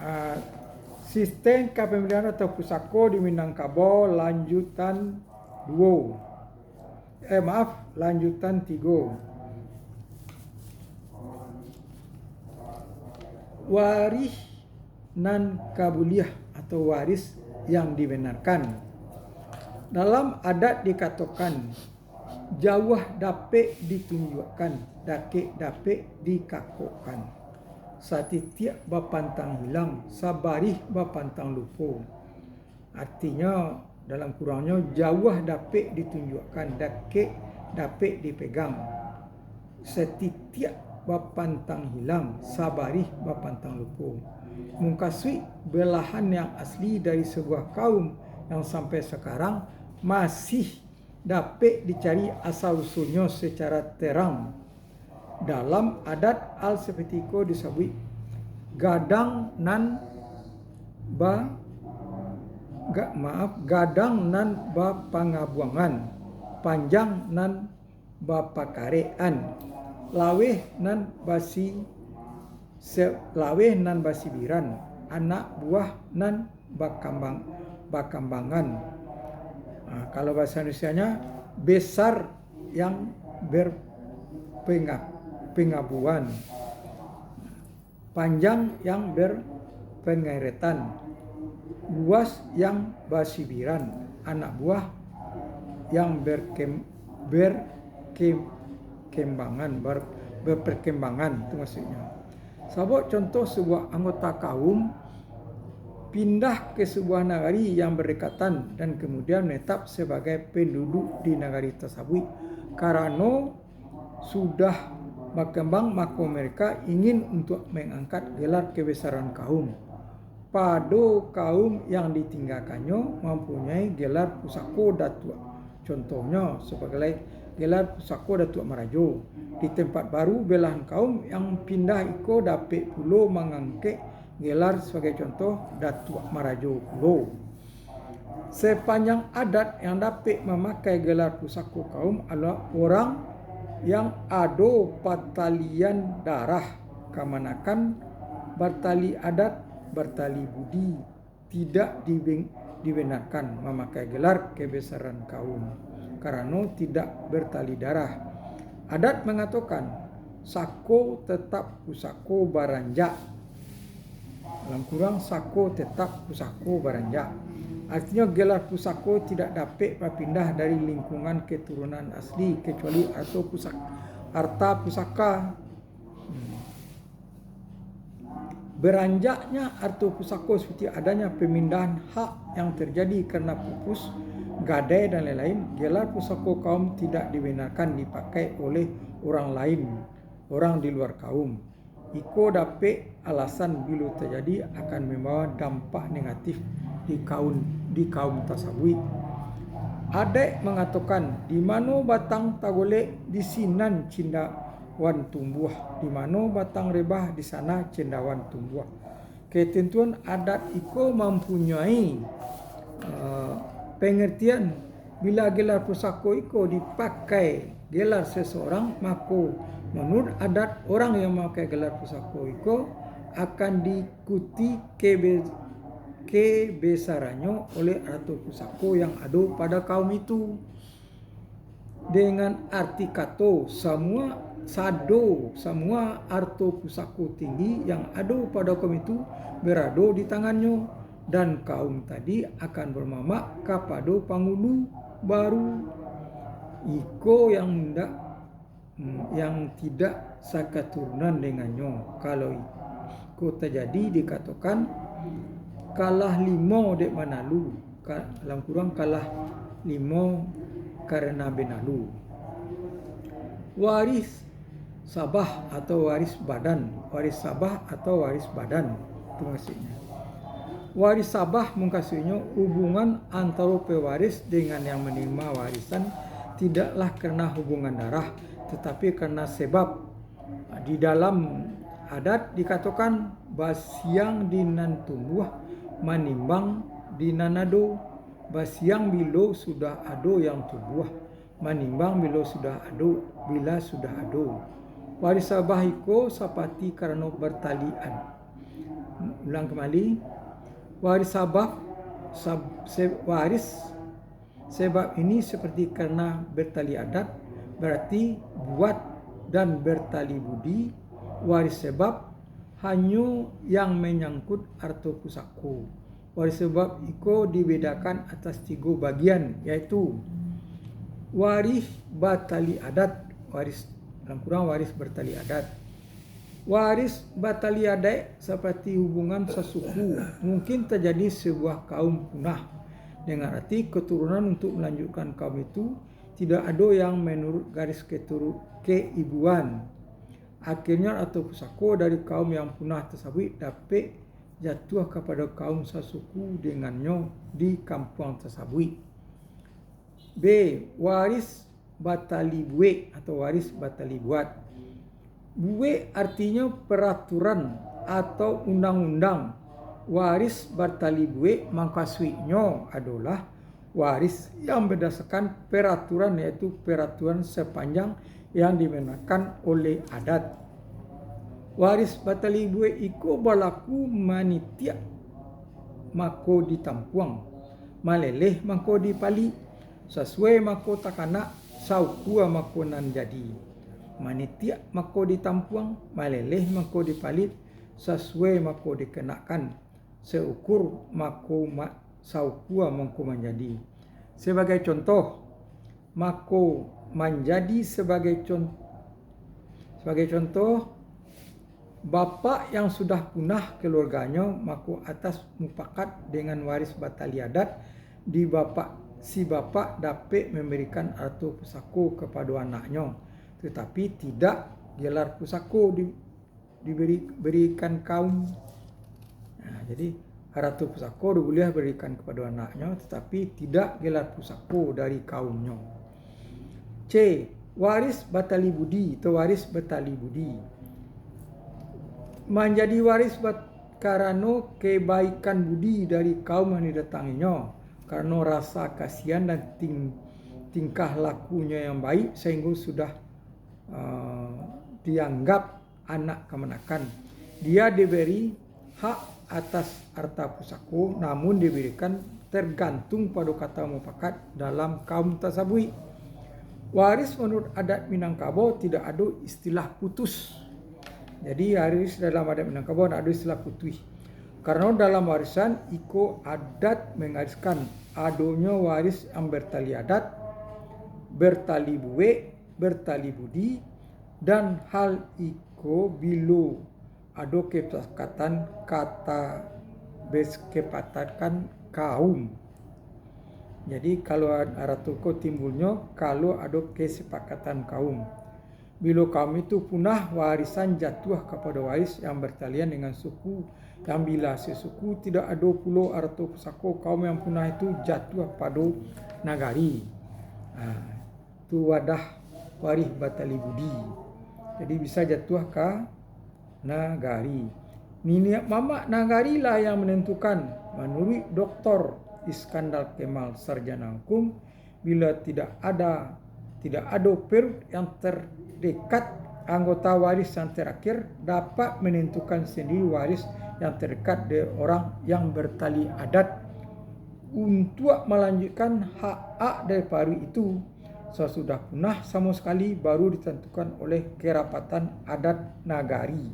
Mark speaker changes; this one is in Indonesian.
Speaker 1: Ah, sistem kepemilikan atau pusako di Minangkabau lanjutan 2. Lanjutan 3. Waris nan kabuliah atau waris yang dibenarkan. Dalam adat dikatakan jawah dapek ditunjukkan, dake dapek dikakokkan. Satitiak bapantang hilang, sabarih bapantang lupa. Artinya dalam kurangnya jawah dapek ditunjukkan, dake dapek dipegang. Setitiak bapantang hilang, sabarih bapantang lupa. Mungkasui belahan yang asli dari sebuah kaum yang sampai sekarang masih dapat dicari asal-usulnya secara terang. Dalam adat Al-Sepetiko disebut gadang nan pangabuangan, panjang nan bapakarean, laweh nan basibiran, anak buah nan bakambangan. Kalau bahasa Indonesianya besar yang berpengabuan, panjang yang berpengeretan, luas yang basibiran, anak buah yang berperkembangan, itu maksudnya. Sebab contoh sebuah anggota kaum pindah ke sebuah negari yang berdekatan dan kemudian menetap sebagai penduduk di negari tersebut karena sudah berkembang, maka mereka ingin untuk mengangkat gelar kebesaran kaum. Pada kaum yang ditinggalkannya mempunyai gelar pusako datuk. Contohnya sebagai gelar pusako datuk marajo. Di tempat baru belahan kaum yang pindah iko dapat pulo mengangkat gelar sebagai contoh datuk marajo pulo. Sepanjang adat yang dapat memakai gelar pusako kaum adalah orang yang ada pertalian darah, kemanakan bertali adat, bertali budi, tidak dibenarkan memakai gelar kebesaran kaum karena tidak bertali darah. Adat mengatakan sako tetap pusako baranjak. Dalam kurang sako tetap pusako baranjak. Artinya gelar pusako tidak dapat berpindah dari lingkungan keturunan asli kecuali harta pusaka. Beranjaknya harta pusako seperti adanya pemindahan hak yang terjadi karena pupus, gadai dan lain-lain. Gelar pusako kaum tidak dibenarkan dipakai oleh orang lain, orang di luar kaum. Iko dapat alasan bila terjadi akan membawa dampak negatif di kaum tersebut. Adek mengatakan di mana batang tagolek di sinan cendawan tumbuh, di mana batang rebah di sana cendawan tumbuh. Ketentuan adat iko mempunyai pengertian bila gelar pusako iko dipakai gelar seseorang, maka menurut adat orang yang memakai gelar pusako iko akan diikuti kebesarannya oleh ratu pusako yang ada pada kaum itu. Dengan arti kata semua arto pusako tinggi yang ada pada kaum itu berada di tangannya, dan kaum tadi akan bermamak kepada pangulu baru iko yang tidak seketurunan dengannya. Kalau iko terjadi dikatakan kalah limo dek manalu, dalam kurang kalah limo karena benalu. Waris sabah atau waris badan, itu maksudnya. Waris sabah mengkasuinya hubungan antara pewaris dengan yang menerima warisan tidaklah karena hubungan darah, tetapi karena sebab. Di dalam adat dikatakan basiang dinan tumbuh manimbang dinanado, basiang bilo sudah ado yang tumbuh manimbang bilo sudah ado bila sudah ado. Waris sabah iko sapati karena bertalian. Ulang kembali. Waris waris sebab ini seperti karena bertali adat, berarti buat dan bertali budi. Waris sebab hanya yang menyangkut arto pusako. Waris sebab iko dibedakan atas 3 bagian, yaitu waris batali adat, waris dalam kurang waris bertali adat. Waris batali adat seperti hubungan sesuku, mungkin terjadi sebuah kaum punah dengan arti keturunan untuk melanjutkan kaum itu tidak ada yang menurut garis keibuan. Akhirnya atau pusako dari kaum yang punah tersebut dapat jatuh kepada kaum sesuku dengannya di kampung tersebut. B. Waris batali buik atau waris batali buat. Buik artinya peraturan atau undang-undang. Waris batali buik mangkasuinya adalah waris yang berdasarkan peraturan, yaitu peraturan sepanjang yang dimenangkan oleh adat. Waris batali buik iku berlaku manitia mako ditampuang, maleleh mako dipali, sesuai mako takana, saukua mako nan jadi. Manitia mako ditampuang, maleleh mako dipalit, sesuai mako dikenakan, seukur mako saukua mako menjadi. Sebagai contoh, mako menjadi sebagai contoh bapa yang sudah punah keluarganya mako atas mufakat dengan waris batali adat di si bapa dapat memberikan arto pusako kepada anaknya, tetapi tidak gelar pusako diberikan kaum. Jadi arto pusako boleh berikan kepada anaknya, tetapi tidak gelar pusako dari kaumnya. C. Waris batali budi atau waris batali budi. Menjadi waris karena kebaikan budi dari kaum yang didatanginya, karena rasa kasihan dan tingkah lakunya yang baik sehingga sudah dianggap anak kemenakan. Dia diberi hak atas harta pusako, namun diberikan tergantung pada kata mufakat dalam kaum tersebut. Waris menurut adat Minangkabau tidak ada istilah putus. Jadi waris dalam adat Minangkabau tidak ada istilah putus. Karena dalam warisan iko adat mengariskan adanya waris yang bertali adat, bertali buik, bertali budi, dan hal iko bilo ada kesepakatan kesepakatan kaum. Jadi kalau aratuko timbulnya kalau ada kesepakatan kaum. Bila kaum itu punah, warisan jatuh kepada waris yang bertalian dengan suku, yang bila sesuku tidak ada pulau atau pusako, kaum yang punah itu jatuh pada nagari. Itu wadah waris batali budi. Jadi bisa jatuh ke nagari. Niniak mamak nagari lah yang menentukan. Menurut Dr. Iskandar Kemal, sarjana hukum, bila tidak ada perut yang terdekat, anggota waris yang terakhir dapat menentukan sendiri waris yang terdekat dari orang yang bertali adat untuk melanjutkan hak daripada itu. Sesudah punah sama sekali baru ditentukan oleh kerapatan adat nagari.